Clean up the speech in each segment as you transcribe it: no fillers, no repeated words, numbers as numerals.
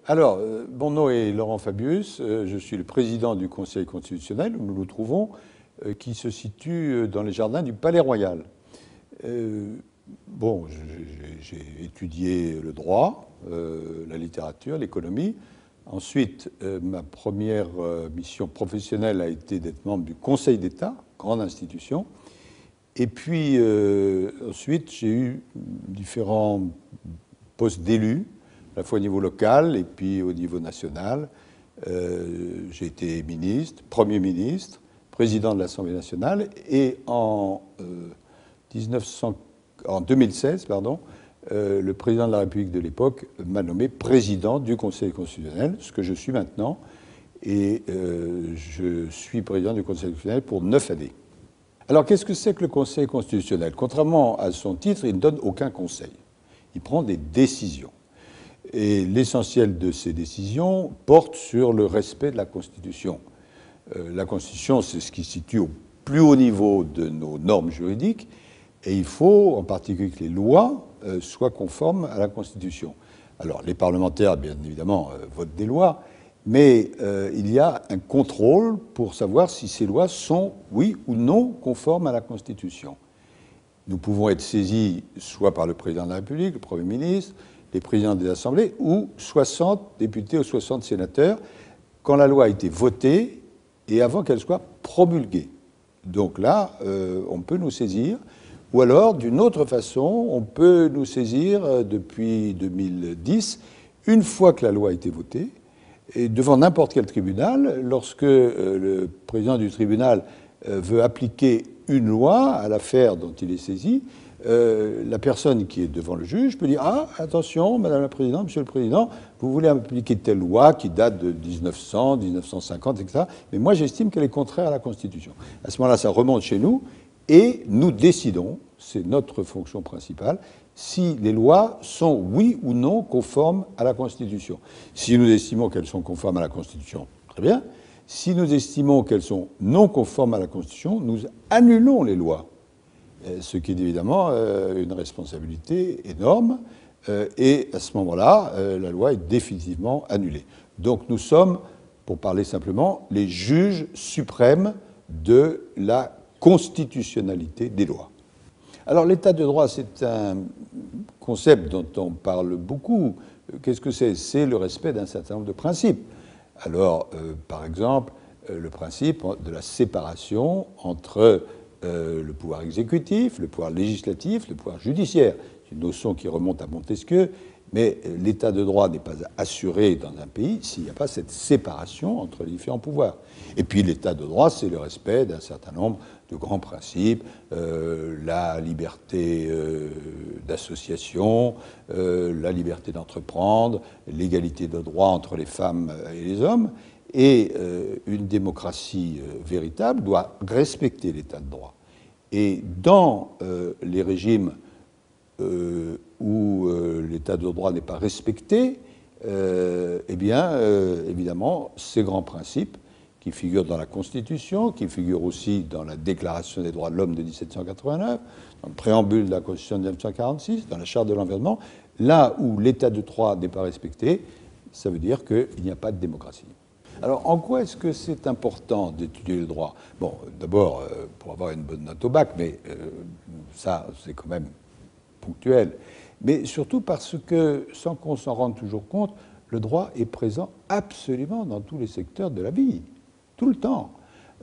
Alors, mon nom est Laurent Fabius, je suis le président du Conseil constitutionnel où nous nous trouvons, qui se situe dans les jardins du Palais Royal. Bon, j'ai étudié le droit, la littérature, l'économie. Ensuite, ma première mission professionnelle a été d'être membre du Conseil d'État, grande institution. Et puis, ensuite, j'ai eu différents postes d'élus, à la fois au niveau local et puis au niveau national. J'ai été ministre, Premier ministre, président de l'Assemblée nationale, et en 2016, le président de la République de l'époque m'a nommé président du Conseil constitutionnel, ce que je suis maintenant, et je suis président du Conseil constitutionnel pour 9 années. Alors, qu'est-ce que c'est que le Conseil constitutionnel? Contrairement à son titre, il ne donne aucun conseil. Il prend des décisions. Et l'essentiel de ces décisions porte sur le respect de la Constitution. La Constitution, c'est ce qui se situe au plus haut niveau de nos normes juridiques, et il faut en particulier que les lois soient conformes à la Constitution. Alors, les parlementaires, bien évidemment, votent des lois, mais il y a un contrôle pour savoir si ces lois sont, oui ou non, conformes à la Constitution. Nous pouvons être saisis soit par le président de la République, le Premier ministre, les présidents des assemblées, ou 60 députés ou 60 sénateurs, quand la loi a été votée et avant qu'elle soit promulguée. Donc là, on peut nous saisir. Ou alors, d'une autre façon, on peut nous saisir depuis 2010, une fois que la loi a été votée, et devant n'importe quel tribunal, lorsque le président du tribunal veut appliquer une loi à l'affaire dont il est saisi, la personne qui est devant le juge peut dire « Ah, attention, Madame la Présidente, Monsieur le Président, vous voulez appliquer telle loi qui date de 1900, 1950, etc. Mais moi, j'estime qu'elle est contraire à la Constitution. » À ce moment-là, ça remonte chez nous et nous décidons, c'est notre fonction principale, si les lois sont, oui ou non, conformes à la Constitution. Si nous estimons qu'elles sont conformes à la Constitution, très bien. Si nous estimons qu'elles sont non conformes à la Constitution, nous annulons les lois. Ce qui est évidemment une responsabilité énorme. Et à ce moment-là, la loi est définitivement annulée. Donc nous sommes, pour parler simplement, les juges suprêmes de la constitutionnalité des lois. Alors l'état de droit, c'est un concept dont on parle beaucoup. Qu'est-ce que c'est? C'est le respect d'un certain nombre de principes. Alors, par exemple, le principe de la séparation entre le pouvoir exécutif, le pouvoir législatif, le pouvoir judiciaire. C'est une notion qui remonte à Montesquieu, mais l'état de droit n'est pas assuré dans un pays s'il n'y a pas cette séparation entre les différents pouvoirs. Et puis l'état de droit, c'est le respect d'un certain nombre de grands principes, la liberté d'association, la liberté d'entreprendre, l'égalité de droit entre les femmes et les hommes. Et une démocratie véritable doit respecter l'état de droit. Et dans les régimes où l'état de droit n'est pas respecté, eh bien, évidemment, ces grands principes qui figurent dans la Constitution, qui figurent aussi dans la Déclaration des droits de l'homme de 1789, dans le préambule de la Constitution de 1946, dans la Charte de l'environnement, là où l'état de droit n'est pas respecté, ça veut dire qu'il n'y a pas de démocratie. Alors, en quoi est-ce que c'est important d'étudier le droit? Bon, d'abord, pour avoir une bonne note au bac, mais ça, c'est quand même ponctuel. Mais surtout parce que, sans qu'on s'en rende toujours compte, le droit est présent absolument dans tous les secteurs de la vie, tout le temps.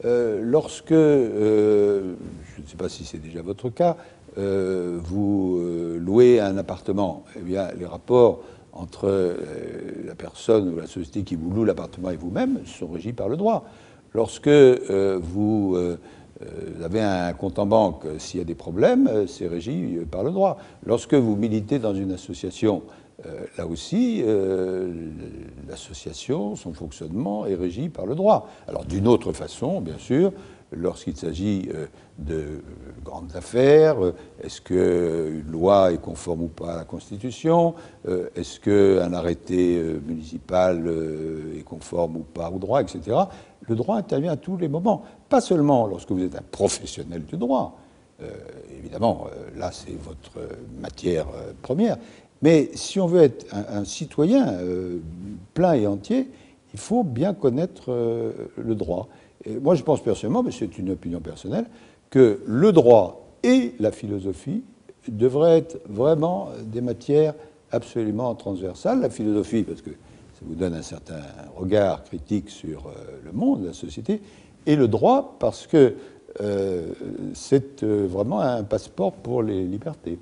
Lorsque, je ne sais pas si c'est déjà votre cas, vous louez un appartement, eh bien, les rapports entre la personne ou la société qui vous loue l'appartement et vous-même sont régis par le droit. Lorsque vous avez un compte en banque, s'il y a des problèmes, c'est régi par le droit. Lorsque vous militez dans une association, là aussi, l'association, son fonctionnement est régi par le droit. Alors d'une autre façon, bien sûr, lorsqu'il s'agit de grandes affaires, est-ce qu'une loi est conforme ou pas à la Constitution? Est-ce qu'un arrêté municipal est conforme ou pas au droit, etc. Le droit intervient à tous les moments, pas seulement lorsque vous êtes un professionnel du droit. Évidemment, là, c'est votre matière première. Mais si on veut être un citoyen plein et entier, il faut bien connaître le droit. Et moi, je pense personnellement, mais c'est une opinion personnelle, que le droit et la philosophie devraient être vraiment des matières absolument transversales. La philosophie, parce que ça vous donne un certain regard critique sur le monde, la société, et le droit, parce que c'est vraiment un passeport pour les libertés.